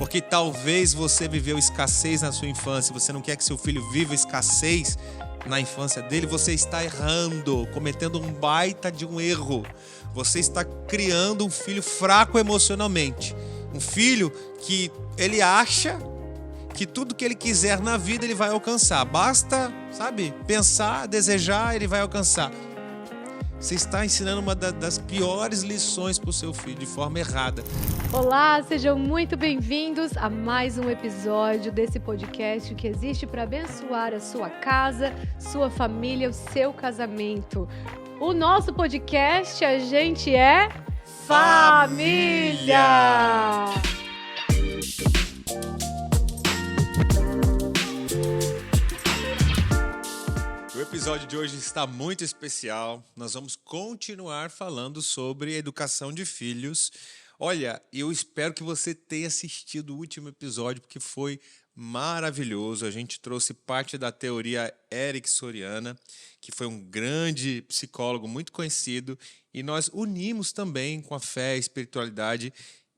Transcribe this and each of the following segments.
Porque talvez você viveu escassez na sua infância, você não quer que seu filho viva escassez na infância dele, você está errando, cometendo um baita de um erro. Você está criando um filho fraco emocionalmente. Um filho que ele acha que tudo que ele quiser na vida ele vai alcançar. Basta, pensar, desejar, ele vai alcançar. Você está ensinando uma das piores lições para o seu filho de forma errada. Olá, sejam muito bem-vindos a mais um episódio desse podcast que existe para abençoar a sua casa, sua família, o seu casamento. O nosso podcast, a gente é Família! O episódio de hoje está muito especial. Nós vamos continuar falando sobre educação de filhos. Olha, eu espero que você tenha assistido o último episódio, porque foi maravilhoso. A gente trouxe parte da teoria ericksoniana, que foi um grande psicólogo muito conhecido, e nós unimos também com a fé e a espiritualidade,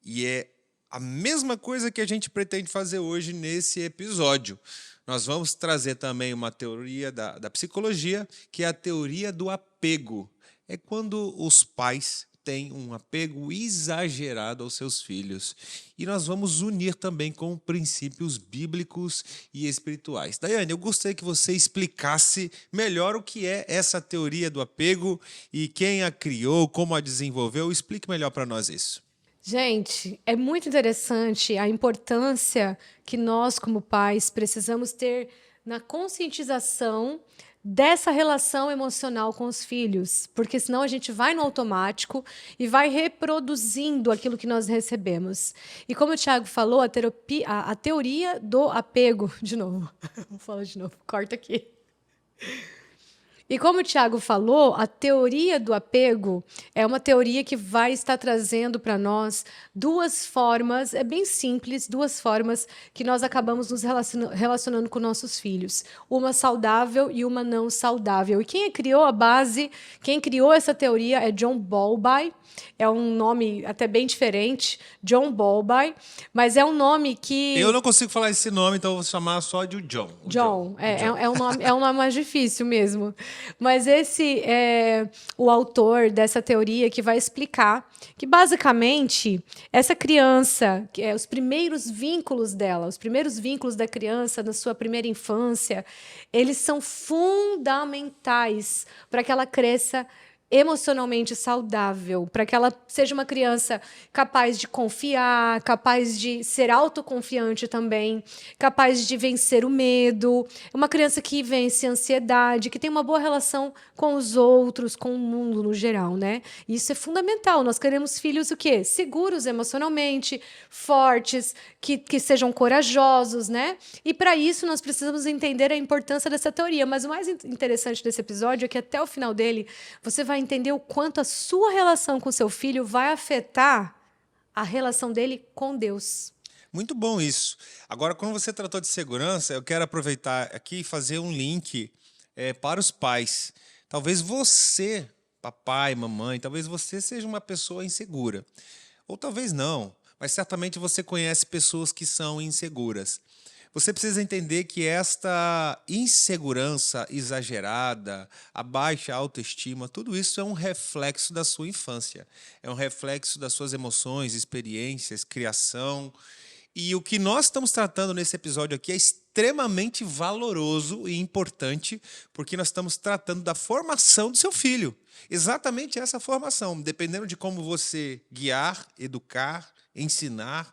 e é a mesma coisa que a gente pretende fazer hoje nesse episódio. Nós vamos trazer também uma teoria da psicologia, que é a teoria do apego. É quando os pais têm um apego exagerado aos seus filhos. E nós vamos unir também com princípios bíblicos e espirituais. Daiane, eu gostaria que você explicasse melhor o que é essa teoria do apego e quem a criou, como a desenvolveu. Explique melhor para nós isso. Gente, é muito interessante a importância que nós, como pais, precisamos ter na conscientização dessa relação emocional com os filhos, porque senão a gente vai no automático e vai reproduzindo aquilo que nós recebemos. E como o Thiago falou, a teoria do apego... De novo, vou falar de novo, corta aqui. E como o Thiago falou, a teoria do apego é uma teoria que vai estar trazendo para nós duas formas, é bem simples, duas formas que nós acabamos nos relacionando com nossos filhos. Uma saudável e uma não saudável. E quem criou a base, quem criou essa teoria é John Bowlby. É um nome até bem diferente, John Bowlby, mas é um nome que... Eu não consigo falar esse nome, então eu vou chamar só de John. John. É um nome mais difícil mesmo. Mas esse é o autor dessa teoria que vai explicar que, basicamente, essa criança, os primeiros vínculos dela, os primeiros vínculos da criança na sua primeira infância, eles são fundamentais para que ela cresça emocionalmente saudável, para que ela seja uma criança capaz de confiar, capaz de ser autoconfiante também, capaz de vencer o medo, uma criança que vence a ansiedade, que tem uma boa relação com os outros, com o mundo no geral, né? Isso é fundamental. Nós queremos filhos o quê? Seguros emocionalmente, fortes, que sejam corajosos, né? E para isso nós precisamos entender a importância dessa teoria. Mas o mais interessante desse episódio é que até o final dele você vai entender o quanto a sua relação com seu filho vai afetar a relação dele com Deus. Muito bom isso. Agora, quando você tratou de segurança, eu quero aproveitar aqui e fazer um link para os pais. Talvez você, papai, mamãe, talvez você seja uma pessoa insegura. Ou talvez não, mas certamente você conhece pessoas que são inseguras. Você precisa entender que esta insegurança exagerada, a baixa autoestima, tudo isso é um reflexo da sua infância. É um reflexo das suas emoções, experiências, criação. E o que nós estamos tratando nesse episódio aqui é extremamente valoroso e importante, porque nós estamos tratando da formação do seu filho. Exatamente essa formação. Dependendo de como você guiar, educar, ensinar,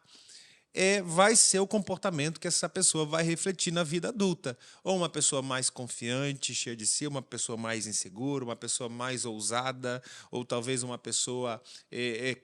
vai ser o comportamento que essa pessoa vai refletir na vida adulta. Ou uma pessoa mais confiante, cheia de si, uma pessoa mais insegura, uma pessoa mais ousada, ou talvez uma pessoa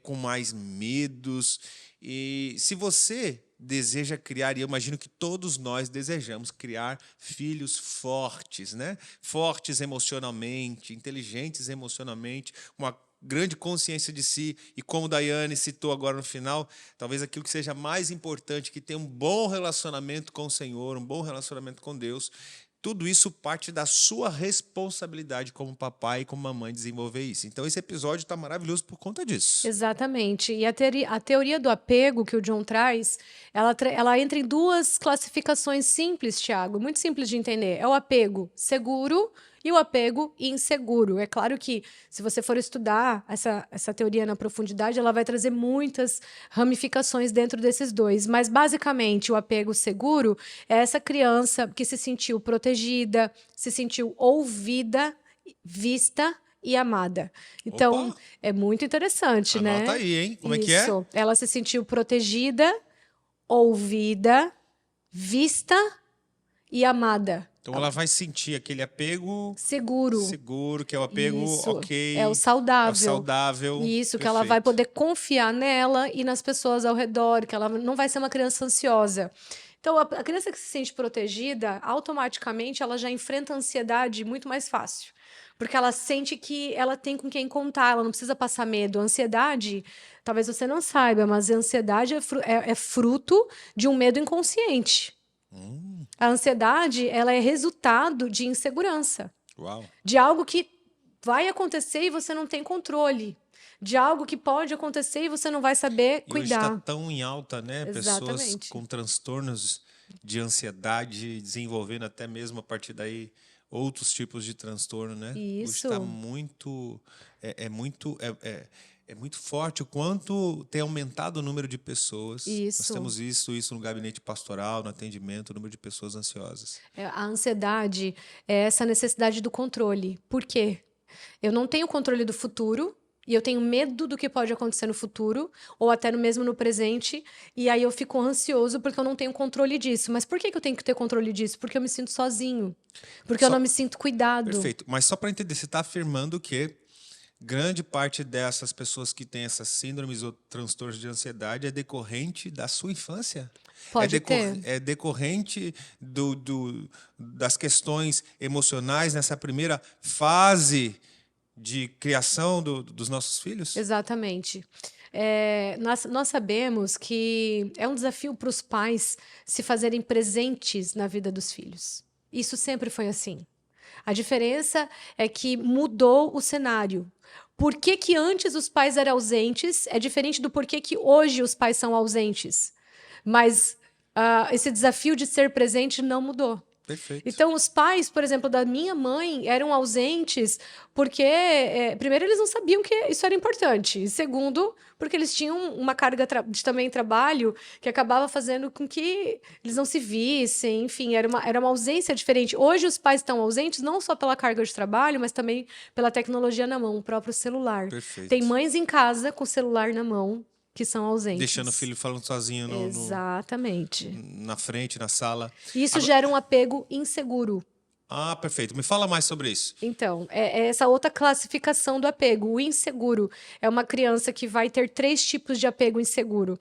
com mais medos. E se você deseja criar, e eu imagino que todos nós desejamos criar filhos fortes, né? Fortes emocionalmente, inteligentes emocionalmente, uma grande consciência de si, e como Daiane citou agora no final, talvez aquilo que seja mais importante, que tenha um bom relacionamento com o Senhor, um bom relacionamento com Deus, tudo isso parte da sua responsabilidade como papai e como mamãe desenvolver isso. Então, esse episódio está maravilhoso por conta disso. Exatamente. E a teoria do apego que o John traz, ela entra em duas classificações simples, Thiago, muito simples de entender. É o apego seguro e o apego inseguro. É claro que, se você for estudar essa teoria na profundidade, ela vai trazer muitas ramificações dentro desses dois. Mas, basicamente, o apego seguro é essa criança que se sentiu protegida, se sentiu ouvida, vista e amada. Então, Opa! é muito interessante, Anota né? aí, hein? Como é que é? Isso. Ela se sentiu protegida, ouvida, vista e amada. Então, ela vai sentir aquele apego Seguro. seguro, que é o apego Isso. ok. É o É o saudável. saudável. Isso, que ela vai Perfeito. poder confiar nela e nas pessoas ao redor, que ela não vai ser uma criança ansiosa. Então, a criança que se sente protegida, automaticamente ela já enfrenta a ansiedade muito mais fácil. Porque ela sente que ela tem com quem contar, ela não precisa passar medo. A ansiedade, talvez você não saiba, mas a ansiedade é fruto de um medo inconsciente. A ansiedade, ela é resultado de insegurança, Uau. de algo que vai acontecer e você não tem controle, de algo que pode acontecer e você não vai saber E hoje está cuidar. tão em alta, né? Pessoas Exatamente. com transtornos de ansiedade, desenvolvendo até mesmo a partir daí outros tipos de transtorno, né? Hoje Isso. está muito, é muito forte o quanto tem aumentado o número de pessoas. Nós Isso. temos visto isso no gabinete pastoral, no atendimento, o número de pessoas ansiosas. A ansiedade é essa necessidade do controle. Por quê? Eu não tenho controle do futuro e eu tenho medo do que pode acontecer no futuro ou até mesmo no presente, e aí eu fico ansioso porque eu não tenho controle disso. Mas por que eu tenho que ter controle disso? Porque eu me sinto sozinho, porque eu Só- não me sinto cuidado. Perfeito. Mas só para entender, você está afirmando que grande parte dessas pessoas que têm essas síndromes ou transtornos de ansiedade é decorrente da sua infância? Pode ter. É decorrente das questões emocionais nessa primeira fase de criação dos nossos filhos? Exatamente. Nós sabemos que é um desafio para os pais se fazerem presentes na vida dos filhos. Isso sempre foi assim. A diferença é que mudou o cenário. Por que que antes os pais eram ausentes é diferente do porquê que hoje os pais são ausentes. Mas esse desafio de ser presente não mudou. Perfeito. Então, os pais, por exemplo, da minha mãe eram ausentes porque, primeiro, eles não sabiam que isso era importante. E, segundo, porque eles tinham uma carga de também trabalho que acabava fazendo com que eles não se vissem. Enfim, era uma ausência diferente. Hoje, os pais estão ausentes não só pela carga de trabalho, mas também pela tecnologia na mão, o próprio celular. Perfeito. Tem mães em casa com o celular na mão que são ausentes. Deixando o filho falando sozinho Exatamente. na frente, na sala. Isso gera um apego inseguro. Ah, perfeito. Me fala mais sobre isso. Então, é essa outra classificação do apego. O inseguro é uma criança que vai ter 3 tipos de apego inseguro.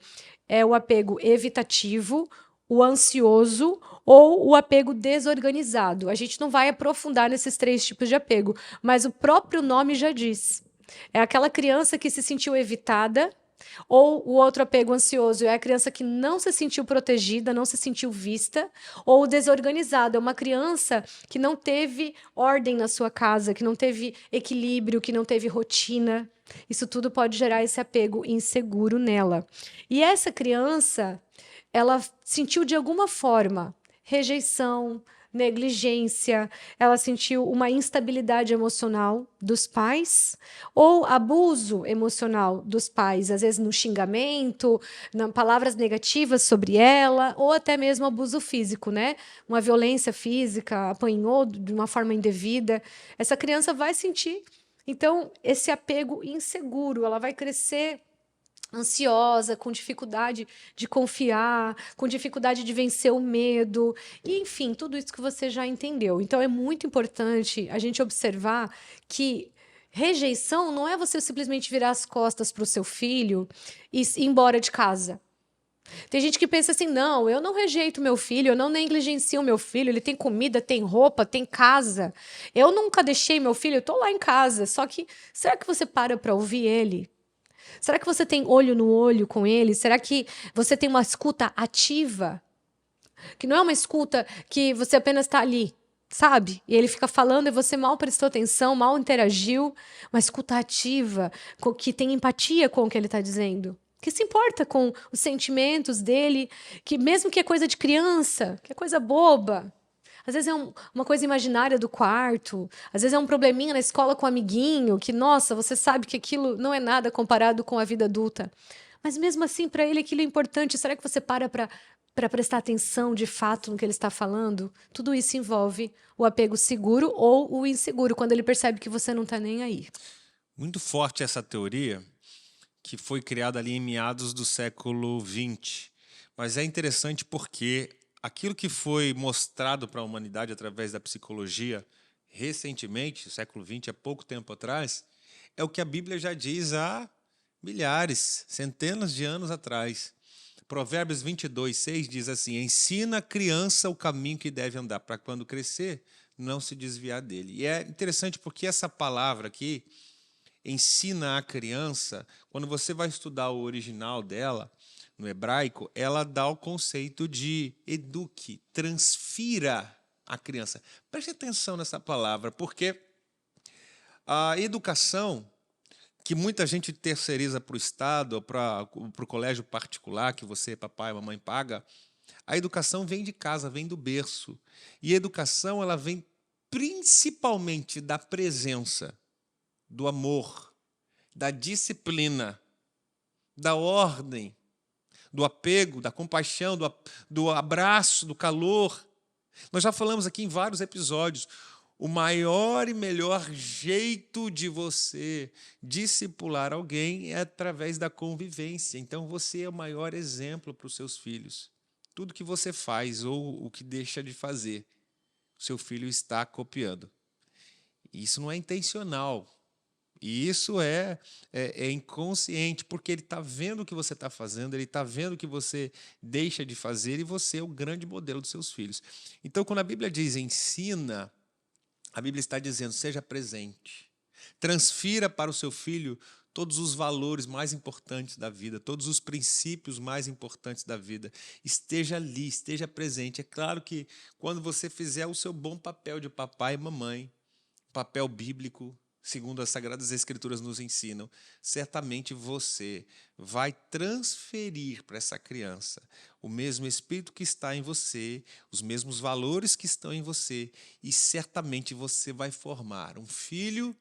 É o apego evitativo, o ansioso ou o apego desorganizado. A gente não vai aprofundar nesses 3 tipos de apego, mas o próprio nome já diz. É aquela criança que se sentiu evitada, ou o outro apego ansioso é a criança que não se sentiu protegida, não se sentiu vista, ou o desorganizado é uma criança que não teve ordem na sua casa, que não teve equilíbrio, que não teve rotina. Isso tudo pode gerar esse apego inseguro nela. E essa criança, ela sentiu de alguma forma rejeição, negligência, ela sentiu uma instabilidade emocional dos pais ou abuso emocional dos pais, às vezes no xingamento, palavras negativas sobre ela, ou até mesmo abuso físico, né? Uma violência física, apanhou de uma forma indevida. Essa criança vai sentir, então, esse apego inseguro, ela vai crescer ansiosa, com dificuldade de confiar, com dificuldade de vencer o medo, e, enfim, tudo isso que você já entendeu. Então, é muito importante a gente observar que rejeição não é você simplesmente virar as costas para o seu filho e ir embora de casa. Tem gente que pensa assim, não, eu não rejeito meu filho, eu não negligencio meu filho, ele tem comida, tem roupa, tem casa. Eu nunca deixei meu filho, eu estou lá em casa. Só que, será que você para ouvir ele? Será que você tem olho no olho com ele? Será que você tem uma escuta ativa? Que não é uma escuta que você apenas está ali. sabe? E ele fica falando e você mal prestou atenção, mal interagiu, uma escuta ativa, que tem empatia com o que ele está dizendo, que se importa com os sentimentos dele, que mesmo que é coisa de criança, que é coisa boba, às vezes é uma coisa imaginária do quarto, às vezes é um probleminha na escola com um amiguinho, que, nossa, você sabe que aquilo não é nada comparado com a vida adulta. Mas mesmo assim, para ele, aquilo é importante. Será que você para prestar atenção de fato no que ele está falando? Tudo isso envolve o apego seguro ou o inseguro, quando ele percebe que você não está nem aí. Muito forte essa teoria, que foi criada ali em meados do século XX. Mas é interessante porque aquilo que foi mostrado para a humanidade através da psicologia recentemente, o século XX, há pouco tempo atrás, é o que a Bíblia já diz há milhares, centenas de anos atrás. Provérbios 22:6 diz assim: ensina a criança o caminho que deve andar, para quando crescer, não se desviar dele. E é interessante porque essa palavra aqui, ensina a criança, quando você vai estudar o original dela, no hebraico, ela dá o conceito de eduque, transfira a criança. Preste atenção nessa palavra, porque a educação, que muita gente terceiriza para o Estado ou para o colégio particular, que você, papai e mamãe, paga, a educação vem de casa, vem do berço. E a educação ela vem principalmente da presença, do amor, da disciplina, da ordem, do apego, da compaixão, do abraço, do calor. Nós já falamos aqui em vários episódios. O maior e melhor jeito de você discipular alguém é através da convivência. Então, você é o maior exemplo para os seus filhos. Tudo que você faz ou o que deixa de fazer, seu filho está copiando. Isso não é intencional. E isso é inconsciente, porque ele está vendo o que você está fazendo, ele está vendo o que você deixa de fazer e você é o grande modelo dos seus filhos. Então, quando a Bíblia diz ensina, a Bíblia está dizendo seja presente. Transfira para o seu filho todos os valores mais importantes da vida, todos os princípios mais importantes da vida. Esteja ali, esteja presente. É claro que quando você fizer o seu bom papel de papai e mamãe, papel bíblico, segundo as Sagradas Escrituras nos ensinam, certamente você vai transferir para essa criança o mesmo espírito que está em você, os mesmos valores que estão em você, e certamente você vai formar um filho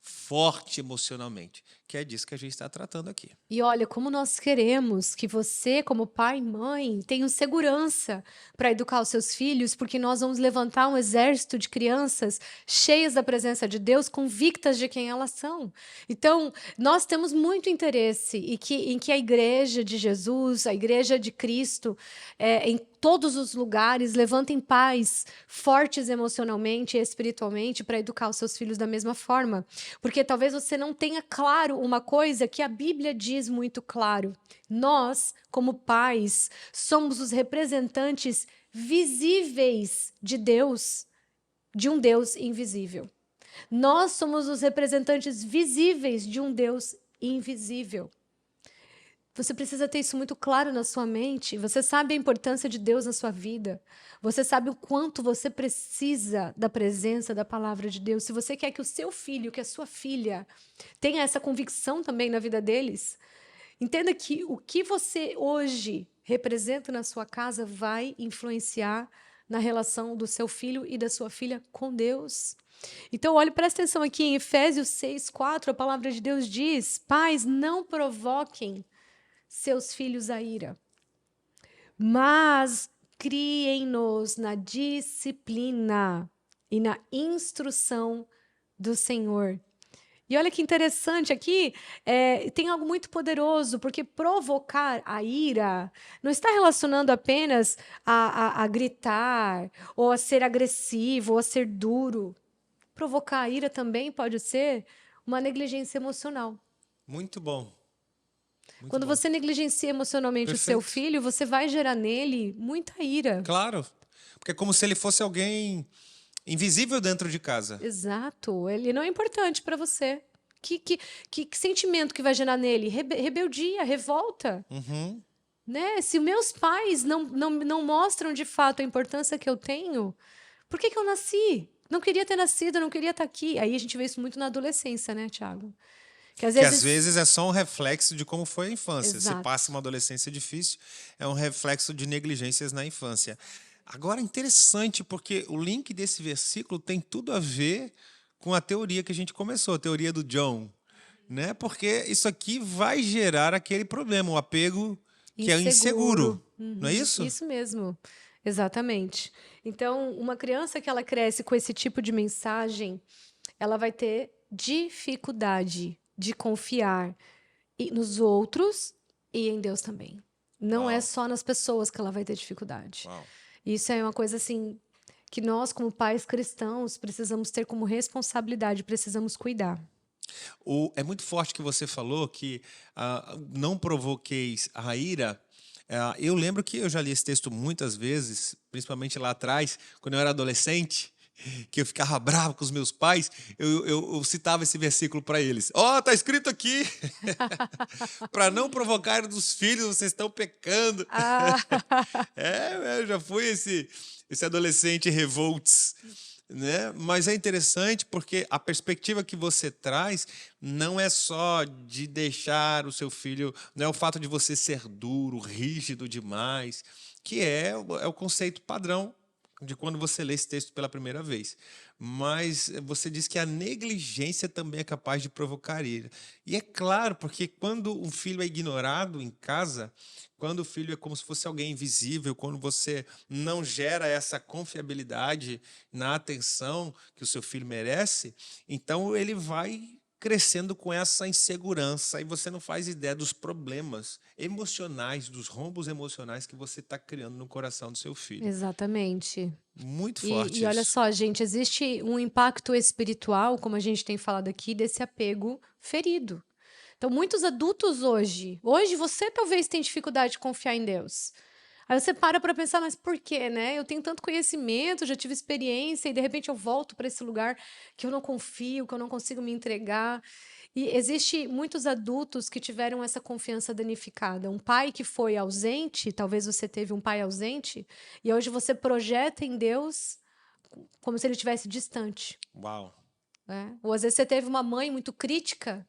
forte emocionalmente, que é disso que a gente está tratando aqui. E olha, como nós queremos que você, como pai e mãe, tenha segurança para educar os seus filhos, porque nós vamos levantar um exército de crianças cheias da presença de Deus, convictas de quem elas são. Então, nós temos muito interesse em que a igreja de Jesus, a igreja de Cristo, em todos os lugares, levantem pais fortes emocionalmente e espiritualmente para educar os seus filhos da mesma forma. Porque talvez você não tenha claro uma coisa que a Bíblia diz muito claro. Nós, como pais, somos os representantes visíveis de Deus, de um Deus invisível. Nós somos os representantes visíveis de um Deus invisível. Você precisa ter isso muito claro na sua mente. Você sabe a importância de Deus na sua vida. Você sabe o quanto você precisa da presença da palavra de Deus. Se você quer que o seu filho, que a sua filha, tenha essa convicção também na vida deles, entenda que o que você hoje representa na sua casa vai influenciar na relação do seu filho e da sua filha com Deus. Então, olhe, presta atenção aqui em Efésios 6:4, a palavra de Deus diz: pais, não provoquem seus filhos a ira, mas criem-nos na disciplina e na instrução do Senhor. E olha que interessante aqui, tem algo muito poderoso, porque provocar a ira não está relacionando apenas a gritar, ou a ser agressivo, ou a ser duro. Provocar a ira também pode ser uma negligência emocional. Muito bom. Quando você negligencia emocionalmente o seu filho, você vai gerar nele muita ira. Claro, porque é como se ele fosse alguém invisível dentro de casa. Exato, ele não é importante para você. Que sentimento que vai gerar nele? Rebeldia, revolta. Uhum. Né? Se meus pais não mostram de fato a importância que eu tenho, Por que que eu nasci? Não queria ter nascido, não queria estar aqui. Aí a gente vê isso muito na adolescência, né, Tiago? Que às Que às vezes. vezes é só um reflexo de como foi a infância. Você passa Exato. uma adolescência difícil, é um reflexo de negligências na infância. Agora, interessante, porque o link desse versículo tem tudo a ver com a teoria que a gente começou, a teoria do John, né? Porque isso aqui vai gerar aquele problema, o apego que é o Inseguro. inseguro, não é Uhum, isso? isso mesmo. Exatamente. Então, uma criança que ela cresce com esse tipo de mensagem, ela vai ter dificuldade de confiar nos outros e em Deus também. Não é Uau, só nas pessoas que ela vai ter dificuldade. uau. Isso é uma coisa assim que nós, como pais cristãos, precisamos ter como responsabilidade, precisamos cuidar. É muito forte que você falou que não provoqueis a ira. Eu lembro que eu já li esse texto muitas vezes, principalmente lá atrás, quando eu era adolescente, que eu ficava bravo com os meus pais, eu citava esse versículo para eles. Ó, tá escrito aqui, para não provocar dos filhos, vocês estão pecando. Ah, Eu já fui esse adolescente revolts, né? Mas é interessante porque a perspectiva que você traz não é só de deixar o seu filho, não é o fato de você ser duro, rígido demais, que é o conceito padrão de quando você lê esse texto pela primeira vez. Mas você diz que a negligência também é capaz de provocar ira. E é claro, porque quando um filho é ignorado em casa, quando o filho é como se fosse alguém invisível, quando você não gera essa confiabilidade na atenção que o seu filho merece, então ele vai crescendo com essa insegurança e você não faz ideia dos problemas emocionais, dos rombos emocionais que você está criando no coração do seu filho. exatamente. Muito E forte olha isso. só, gente, existe um impacto espiritual, como a gente tem falado aqui, desse apego ferido. Então, muitos adultos hoje você talvez tenha dificuldade de confiar em Deus. Aí você para pensar, mas por quê, né? Eu tenho tanto conhecimento, já tive experiência e de repente eu volto para esse lugar que eu não confio, que eu não consigo me entregar. E existe muitos adultos que tiveram essa confiança danificada. Um pai que foi ausente, talvez você teve um pai ausente, e hoje você projeta em Deus como se ele estivesse distante, Uau. né? Ou às vezes você teve uma mãe muito crítica,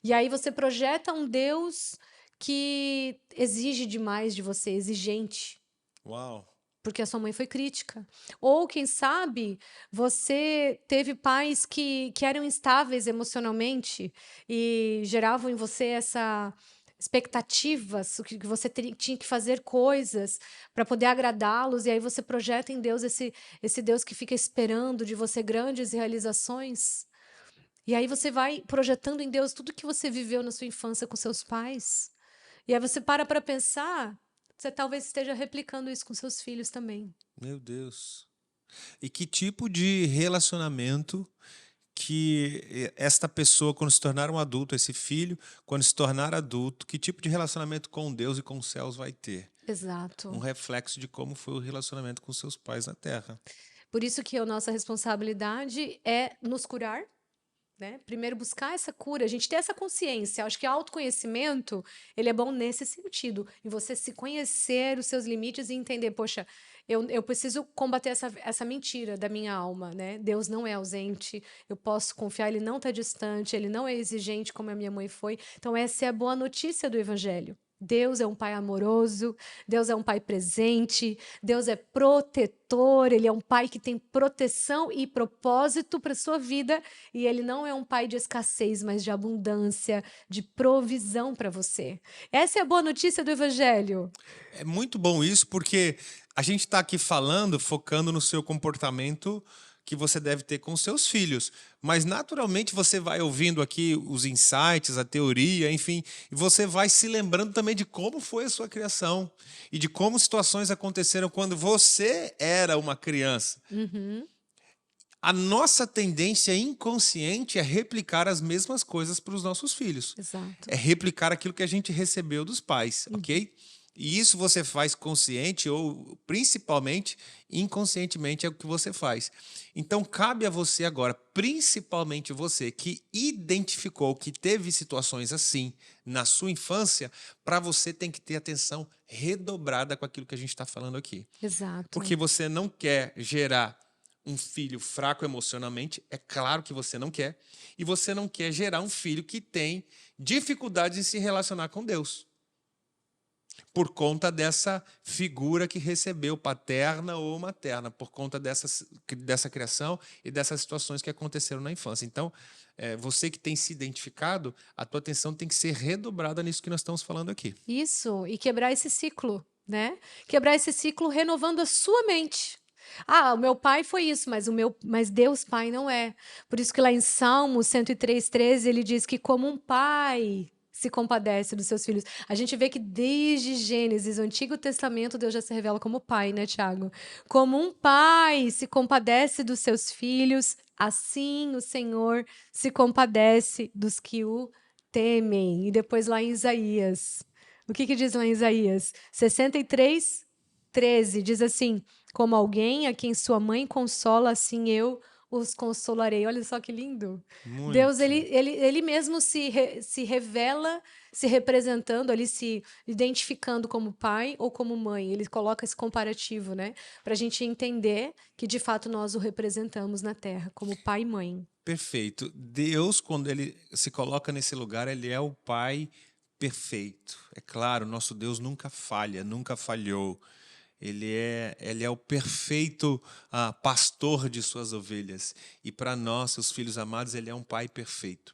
e aí você projeta um Deus que exige demais de você, exigente, Uau. porque a sua mãe foi crítica. Ou, quem sabe, você teve pais que eram instáveis emocionalmente e geravam em você essa expectativa que você tinha que fazer coisas para poder agradá-los, e aí você projeta em Deus esse Deus que fica esperando de você grandes realizações. E aí você vai projetando em Deus tudo que você viveu na sua infância com seus pais. E aí você para pensar, você talvez esteja replicando isso com seus filhos também. Meu Deus. E que tipo de relacionamento que esta pessoa, quando se tornar um adulto, esse filho, quando se tornar adulto, que tipo de relacionamento com Deus e com os céus vai ter? Um Exato. reflexo de como foi o relacionamento com seus pais na Terra. Por isso que a nossa responsabilidade é nos curar, né? Primeiro buscar essa cura, a gente ter essa consciência. Acho que autoconhecimento, ele é bom nesse sentido, em você se conhecer os seus limites e entender, poxa, eu preciso combater essa mentira da minha alma, né? Deus não é ausente, eu posso confiar, ele não está distante, ele não é exigente como a minha mãe foi. Então essa é a boa notícia do evangelho. Deus é um pai amoroso, Deus é um pai presente, Deus é protetor, ele é um pai que tem proteção e propósito para sua vida, e ele não é um pai de escassez, mas de abundância, de provisão para você. Essa é a boa notícia do evangelho. É muito bom isso, porque a gente está aqui falando, focando no seu comportamento que você deve ter com os seus filhos. Mas, naturalmente, você vai ouvindo aqui os insights, a teoria, enfim, e você vai se lembrando também de como foi a sua criação e de como situações aconteceram quando você era uma criança. Uhum, A nossa tendência inconsciente é replicar as mesmas coisas para os nossos filhos. exato. É replicar aquilo que a gente recebeu dos pais, Uhum. ok? E isso você faz consciente ou principalmente inconscientemente é o que você faz. Então cabe a você agora, principalmente você que identificou que teve situações assim na sua infância, para você tem que ter atenção redobrada com aquilo que a gente está falando aqui. Exato. Porque você não quer gerar um filho fraco emocionalmente, é claro que você não quer, e você não quer gerar um filho que tem dificuldades em se relacionar com Deus, por conta dessa figura que recebeu, paterna ou materna, por conta dessa criação e dessas situações que aconteceram na infância. Então, você que tem se identificado, a tua atenção tem que ser redobrada nisso que nós estamos falando aqui. Isso, e quebrar esse ciclo, né? Quebrar esse ciclo renovando a sua mente. Ah, o meu pai foi isso, mas Deus Pai não é. Por isso que lá em Salmo 103:13 ele diz que como um pai se compadece dos seus filhos. A gente vê que desde Gênesis, o Antigo Testamento, Deus já se revela como pai, né, Tiago? Como um pai se compadece dos seus filhos, assim o Senhor se compadece dos que o temem. E depois lá em Isaías. O que diz lá em Isaías? 63:13 diz assim: como alguém a quem sua mãe consola, assim eu os consolarei. Olha só que lindo. Deus, Muito. ele mesmo se revela, se representando ali, se identificando como pai ou como mãe. Ele coloca esse comparativo, né? Para a gente entender que, de fato, nós o representamos na Terra, como pai e mãe. Perfeito. Deus, quando ele se coloca nesse lugar, ele é o Pai perfeito. É claro, nosso Deus nunca falha, nunca falhou. Ele é o perfeito pastor de suas ovelhas. E para nós, seus filhos amados, ele é um Pai perfeito.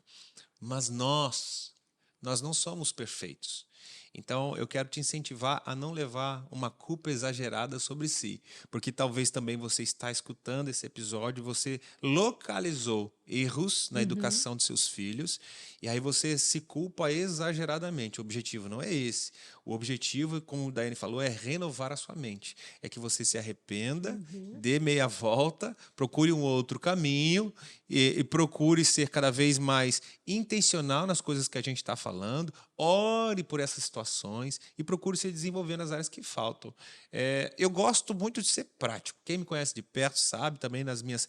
Mas nós não somos perfeitos. Então, eu quero te incentivar a não levar uma culpa exagerada sobre si, porque talvez também você está escutando esse episódio, você localizou erros na Uhum. educação de seus filhos, e aí você se culpa exageradamente. O objetivo não é esse. O objetivo, como o Daiane falou, é renovar a sua mente. É que você se arrependa, Uhum. dê meia volta, procure um outro caminho e procure ser cada vez mais intencional nas coisas que a gente está falando, ore por essas situações e procure se desenvolver nas áreas que faltam. Eu gosto muito de ser prático. Quem me conhece de perto sabe também nas minhas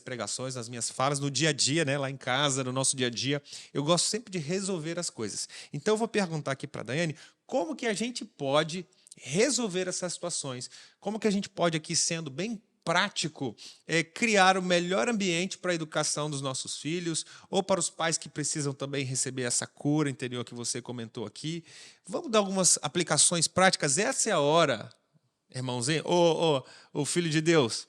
pregações, nas minhas falas, no dia a dia, né, lá em casa, no nosso dia a dia, eu gosto sempre de resolver as coisas. Então eu vou perguntar aqui para a Daiane como que a gente pode resolver essas situações, como que a gente pode aqui, sendo bem prático, criar o melhor ambiente para a educação dos nossos filhos, ou para os pais que precisam também receber essa cura interior que você comentou aqui. Vamos dar algumas aplicações práticas. Essa é a hora, irmãozinho, o filho de Deus.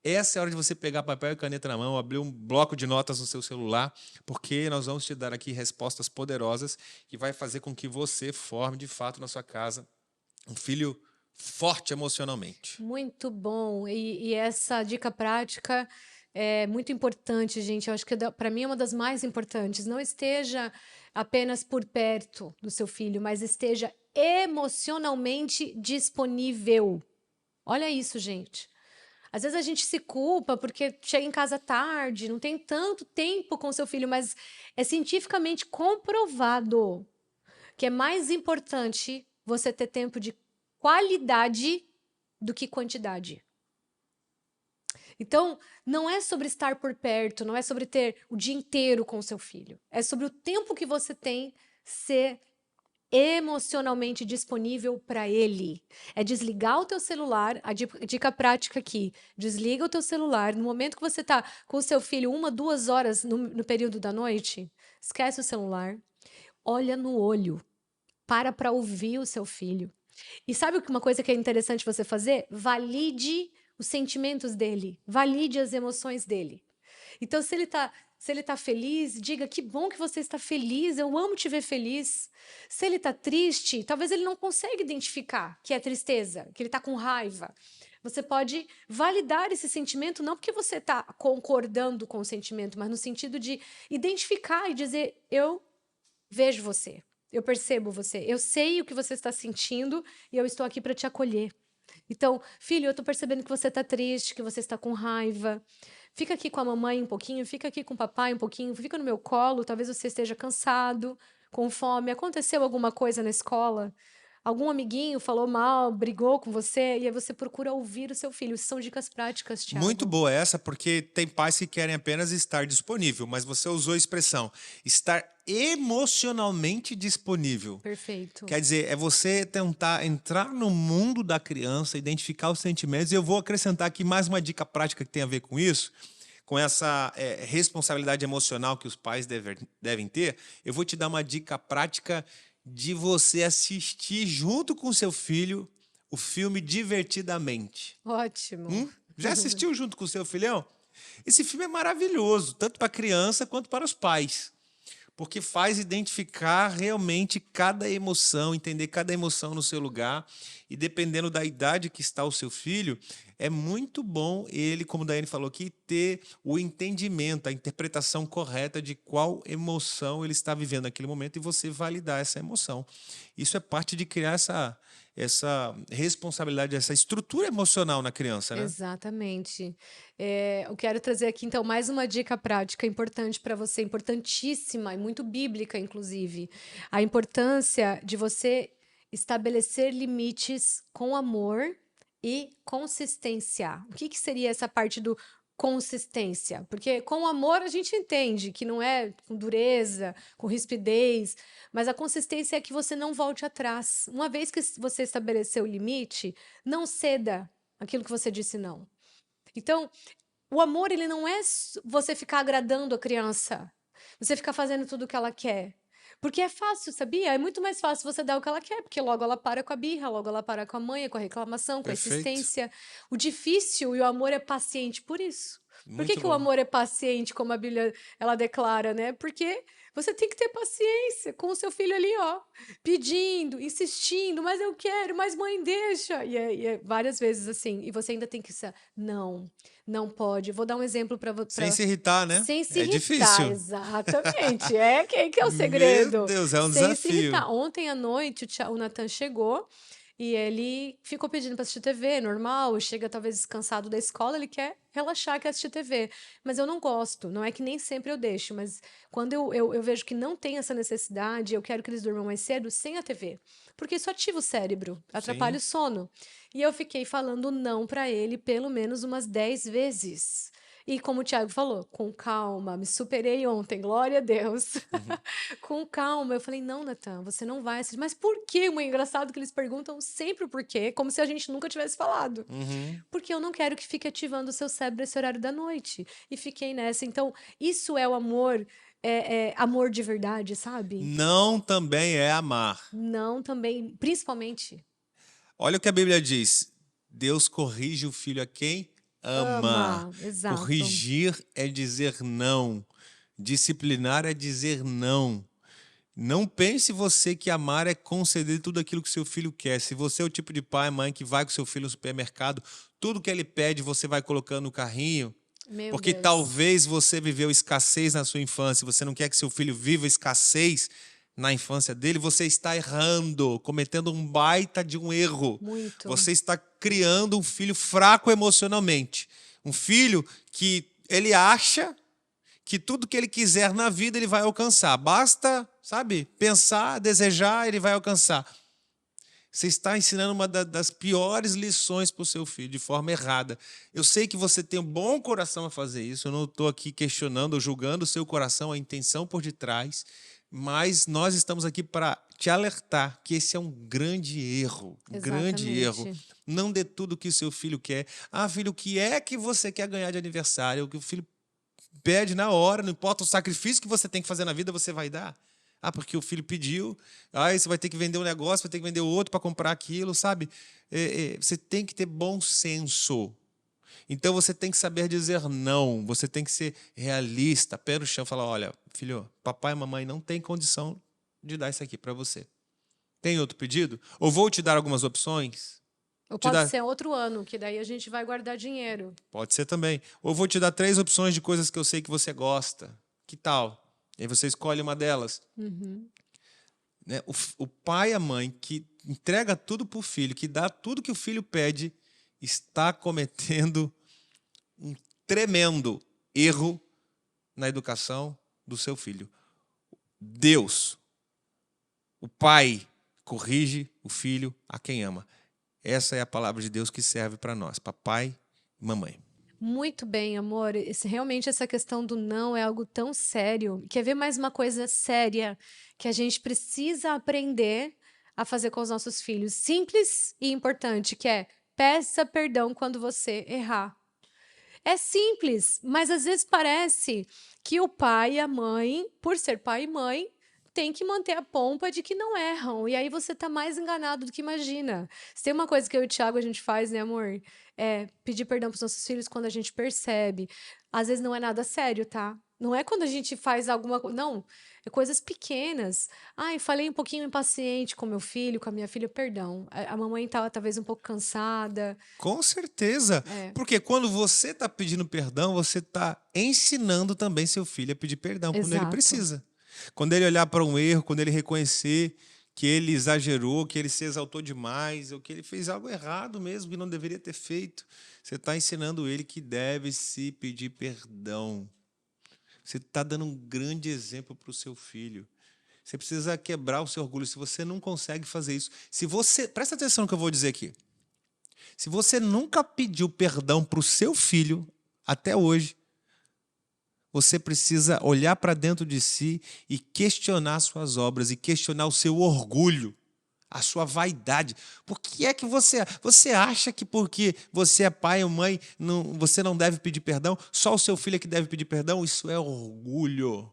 Essa é a hora de você pegar papel e caneta na mão, abrir um bloco de notas no seu celular, porque nós vamos te dar aqui respostas poderosas que vai fazer com que você forme, de fato, na sua casa, um filho forte emocionalmente. Muito bom. E essa dica prática é muito importante, gente. Eu acho que para mim é uma das mais importantes. Não esteja apenas por perto do seu filho, mas esteja emocionalmente disponível. Olha isso, gente. Às vezes a gente se culpa porque chega em casa tarde, não tem tanto tempo com seu filho, mas é cientificamente comprovado que é mais importante você ter tempo de qualidade do que quantidade. Então, não é sobre estar por perto, não é sobre ter o dia inteiro com o seu filho. É sobre o tempo que você tem ser emocionalmente disponível para ele. É desligar o teu celular, a dica prática aqui, desliga o teu celular no momento que você está com o seu filho 1, 2 horas no período da noite, esquece o celular, olha no olho, para ouvir o seu filho. E sabe uma coisa que é interessante você fazer? Valide os sentimentos dele, valide as emoções dele. Então, se ele tá feliz, diga que bom que você está feliz, eu amo te ver feliz. Se ele está triste, talvez ele não consiga identificar que é tristeza, que ele está com raiva. Você pode validar esse sentimento, não porque você está concordando com o sentimento, mas no sentido de identificar e dizer: eu vejo você, eu percebo você, eu sei o que você está sentindo e eu estou aqui para te acolher. Então, filho, eu estou percebendo que você está triste, que você está com raiva. Fica aqui com a mamãe um pouquinho, fica aqui com o papai um pouquinho, fica no meu colo, talvez você esteja cansado, com fome. Aconteceu alguma coisa na escola? algum amiguinho falou mal, brigou com você, e aí você procura ouvir o seu filho. Isso são dicas práticas, Muito Tiago. boa essa, porque tem pais que querem apenas estar disponível, mas você usou a expressão estar emocionalmente disponível. Perfeito. Quer dizer, é você tentar entrar no mundo da criança, identificar os sentimentos. E eu vou acrescentar aqui mais uma dica prática que tem a ver com isso, com essa responsabilidade emocional que os pais devem ter. Eu vou te dar uma dica prática de você assistir junto com seu filho o filme Divertidamente. Ótimo. Já assistiu junto com o seu filhão? Esse filme é maravilhoso, tanto para a criança quanto para os pais, porque faz identificar realmente cada emoção, entender cada emoção no seu lugar, e dependendo da idade que está o seu filho, é muito bom ele, como a Daiane falou aqui, ter o entendimento, a interpretação correta de qual emoção ele está vivendo naquele momento e você validar essa emoção. Isso é parte de criar essa responsabilidade, essa estrutura emocional na criança, né? Exatamente. Eu quero trazer aqui, então, mais uma dica prática importante para você, importantíssima e muito bíblica, inclusive. A importância de você estabelecer limites com amor e consistência. O que que seria essa parte do consistência? Porque com amor a gente entende que não é com dureza, com rispidez, mas a consistência é que você não volte atrás. Uma vez que você estabeleceu o limite, não ceda aquilo que você disse não. Então, o amor, ele não é você ficar agradando a criança, você ficar fazendo tudo o que ela quer. Porque é fácil, sabia? É muito mais fácil você dar o que ela quer, porque logo ela para com a birra, logo ela para com a manha, com a reclamação, com a Perfeito. insistência. O difícil e o amor é paciente por isso. Por que Muito que o bom. amor é paciente, como a Bíblia ela declara, né? Porque você tem que ter paciência com o seu filho ali, ó, pedindo, insistindo, mas eu quero, mas mãe deixa. E é várias vezes assim. E você ainda tem que ser, não, não pode. Vou dar um exemplo para Sem se irritar, né? sem se É irritar, difícil. exatamente. É que é o Meu segredo. Deus, é um Sem se desafio. irritar. Ontem à noite, o Natan chegou e ele ficou pedindo para assistir TV, normal, chega talvez cansado da escola, ele quer relaxar, quer assistir TV. Mas eu não gosto, não é que nem sempre eu deixo, mas quando eu vejo que não tem essa necessidade, eu quero que eles durmam mais cedo sem a TV. Porque isso ativa o cérebro, atrapalha Sim. o sono. E eu fiquei falando não para ele pelo menos umas 10 vezes. E como o Thiago falou, com calma, me superei ontem, glória a Deus. Uhum. Com calma, eu falei, não, Natan, você não vai assistir. Mas por quê, mãe? Engraçado que eles perguntam sempre o porquê, como se a gente nunca tivesse falado. Uhum. Porque eu não quero que fique ativando o seu cérebro esse horário da noite. E fiquei nessa. Então, isso é o amor, amor de verdade, sabe? Não também é amar. Não também, principalmente, Olha o que a Bíblia diz. Deus corrige o filho a quem ama. ama. Exato. Corrigir é dizer não. Disciplinar é dizer não. Não pense você que amar é conceder tudo aquilo que seu filho quer. Se você é o tipo de pai, mãe que vai com seu filho no supermercado, tudo que ele pede você vai colocando no carrinho, Meu porque Deus. talvez você viveu escassez na sua infância, você não quer que seu filho viva escassez na infância dele, você está errando, cometendo um baita de um erro. Muito. Você está criando um filho fraco emocionalmente. Um filho que ele acha que tudo que ele quiser na vida ele vai alcançar. Basta, sabe, pensar, desejar, ele vai alcançar. Você está ensinando uma das piores lições para o seu filho, de forma errada. Eu sei que você tem um bom coração a fazer isso, eu não estou aqui questionando ou julgando o seu coração, a intenção por detrás, mas nós estamos aqui para te alertar que esse é um grande erro, um grande erro. Exatamente. Não dê tudo o que o seu filho quer. Ah, filho, o que é que você quer ganhar de aniversário? O que o filho pede na hora, não importa o sacrifício que você tem que fazer na vida, você vai dar. Ah, porque o filho pediu, aí você vai ter que vender um negócio, vai ter que vender outro para comprar aquilo, sabe? Você tem que ter bom senso. Então você tem que saber dizer não, você tem que ser realista, pé no chão, falar, olha, filho, papai e mamãe não tem condição de dar isso aqui para você. Tem outro pedido? Ou vou te dar algumas opções? Ou Te pode dar... ser outro ano, que daí a gente vai guardar dinheiro. Pode ser também. Ou vou te dar 3 opções de coisas que eu sei que você gosta. Que tal? E aí você escolhe uma delas. Uhum. Né? O pai e a mãe que entrega tudo para o filho, que dá tudo que o filho pede, está cometendo um tremendo erro na educação do seu filho. Deus, o pai, corrige o filho a quem ama. Essa é a palavra de Deus que serve para nós, papai e mamãe. Muito bem, amor. Realmente essa questão do não é algo tão sério. Quer ver mais uma coisa séria que a gente precisa aprender a fazer com os nossos filhos? Simples e importante, que é peça perdão quando você errar. É simples, mas às vezes parece que o pai e a mãe, por ser pai e mãe, tem que manter a pompa de que não erram. E aí você tá mais enganado do que imagina. Se tem uma coisa que eu e o Thiago a gente faz, né, amor? É pedir perdão pros nossos filhos quando a gente percebe. Às vezes não é nada sério, tá? Não é quando a gente faz alguma coisa. Não, é coisas pequenas. Ai, falei um pouquinho impaciente com meu filho, com a minha filha, perdão. A mamãe tava talvez um pouco cansada. Com certeza, É, porque quando você está pedindo perdão, você está ensinando também seu filho a pedir perdão quando ele exato. precisa. Quando ele olhar para um erro, quando ele reconhecer que ele exagerou, que ele se exaltou demais, ou que ele fez algo errado mesmo, que não deveria ter feito, você está ensinando ele que deve se pedir perdão. Você está dando um grande exemplo para o seu filho. Você precisa quebrar o seu orgulho. Se você não consegue fazer isso, se você, presta atenção no que eu vou dizer aqui. Se você nunca pediu perdão para o seu filho até hoje, você precisa olhar para dentro de si e questionar suas obras e questionar o seu orgulho, a sua vaidade. Por que é que você acha que porque você é pai ou mãe, você não deve pedir perdão? Só o seu filho é que deve pedir perdão? Isso é orgulho.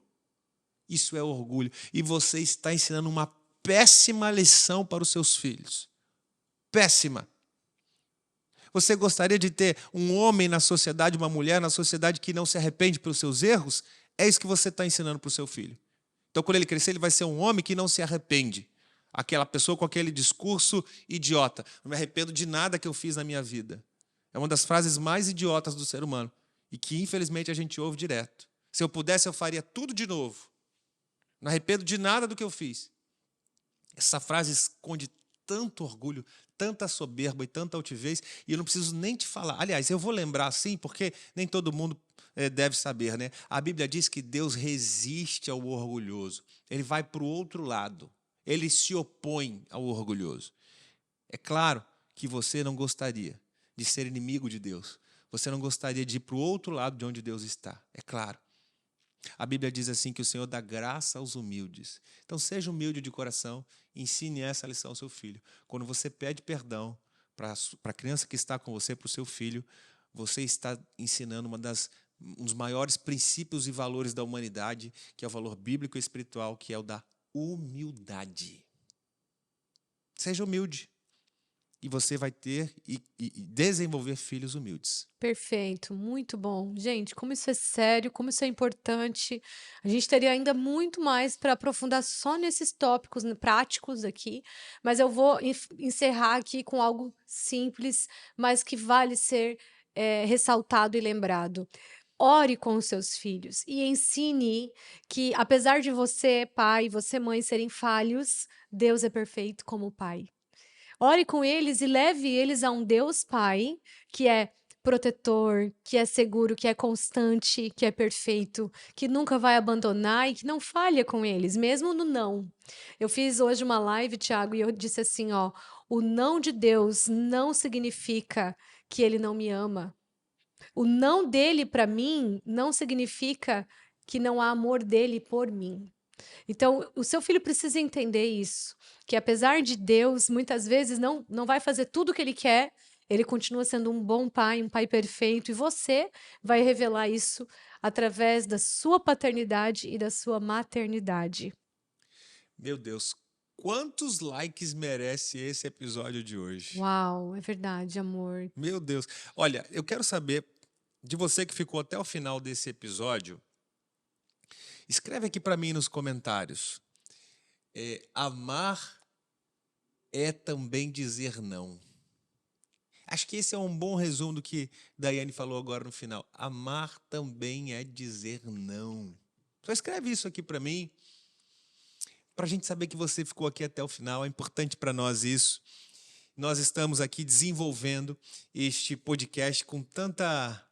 Isso é orgulho. E você está ensinando uma péssima lição para os seus filhos. Péssima. Você gostaria de ter um homem na sociedade, uma mulher na sociedade que não se arrepende pelos seus erros? É isso que você está ensinando para o seu filho. Então, quando ele crescer, ele vai ser um homem que não se arrepende. Aquela pessoa com aquele discurso idiota. Não me arrependo de nada que eu fiz na minha vida. É uma das frases mais idiotas do ser humano e que, infelizmente, a gente ouve direto. Se eu pudesse, eu faria tudo de novo. Não arrependo de nada do que eu fiz. Essa frase esconde tanto orgulho, tanta soberba e tanta altivez, e eu não preciso nem te falar. Aliás, eu vou lembrar assim, porque nem todo mundo deve saber, né? A Bíblia diz que Deus resiste ao orgulhoso. Ele vai para o outro lado. Ele se opõe ao orgulhoso. É claro que você não gostaria de ser inimigo de Deus. Você não gostaria de ir para o outro lado de onde Deus está. É claro. A Bíblia diz assim que o Senhor dá graça aos humildes. Então seja humilde de coração e ensine essa lição ao seu filho. Quando você pede perdão para a criança que está com você, para o seu filho, você está ensinando um dos maiores princípios e valores da humanidade, que é o valor bíblico e espiritual, que é o da humildade. Seja humilde. E você vai ter e desenvolver filhos humildes. Perfeito, muito bom. Gente, como isso é sério, como isso é importante. A gente teria ainda muito mais para aprofundar só nesses tópicos práticos aqui, mas eu vou encerrar aqui com algo simples, mas que vale ser ressaltado e lembrado. Ore com os seus filhos e ensine que, apesar de você, pai, e você, mãe, serem falhos, Deus é perfeito como pai. Ore com eles e leve eles a um Deus Pai que é protetor, que é seguro, que é constante, que é perfeito, que nunca vai abandonar e que não falha com eles, mesmo no não. Eu fiz hoje uma live, Thiago, e eu disse assim, ó, o não de Deus não significa que ele não me ama. O não dele para mim não significa que não há amor dele por mim. Então, o seu filho precisa entender isso, que apesar de Deus, muitas vezes não vai fazer tudo o que ele quer, ele continua sendo um bom pai, um pai perfeito, e você vai revelar isso através da sua paternidade e da sua maternidade. Meu Deus, quantos likes merece esse episódio de hoje? Uau, é verdade, amor. Meu Deus. Olha, eu quero saber de você que ficou até o final desse episódio. Escreve aqui para mim nos comentários. Amar é também dizer não. Acho que esse é um bom resumo do que Daiane falou agora no final. Amar também é dizer não. Só escreve isso aqui para mim, para a gente saber que você ficou aqui até o final. É importante para nós isso. Nós estamos aqui desenvolvendo este podcast com tanta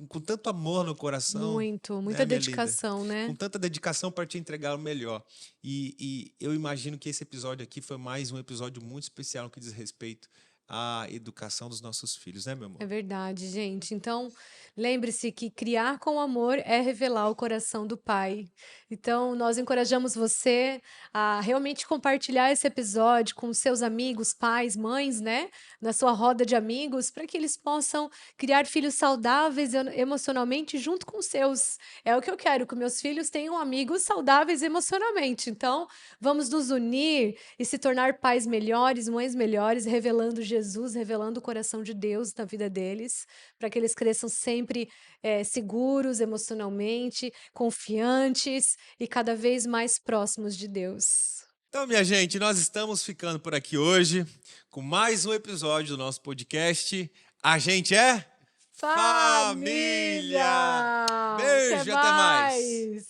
com tanto amor no coração, Muito, né, muita minha linda? dedicação, Com né? tanta dedicação para te entregar o melhor. E eu imagino que esse episódio aqui foi mais um episódio muito especial no que diz respeito à educação dos nossos filhos, né, meu É amor? verdade, gente. Então, lembre-se que criar com amor é revelar o coração do Pai. Então, nós encorajamos você a realmente compartilhar esse episódio com seus amigos, pais, mães, né? Na sua roda de amigos, para que eles possam criar filhos saudáveis emocionalmente junto com os seus. É o que eu quero, que meus filhos tenham amigos saudáveis emocionalmente. Então, vamos nos unir e se tornar pais melhores, mães melhores, revelando Jesus, revelando o coração de Deus na vida deles, para que eles cresçam sempre seguros emocionalmente, confiantes e cada vez mais próximos de Deus. Então, minha gente, nós estamos ficando por aqui hoje com mais um episódio do nosso podcast. A gente é Família! família! Até Beijo, até mais! mais!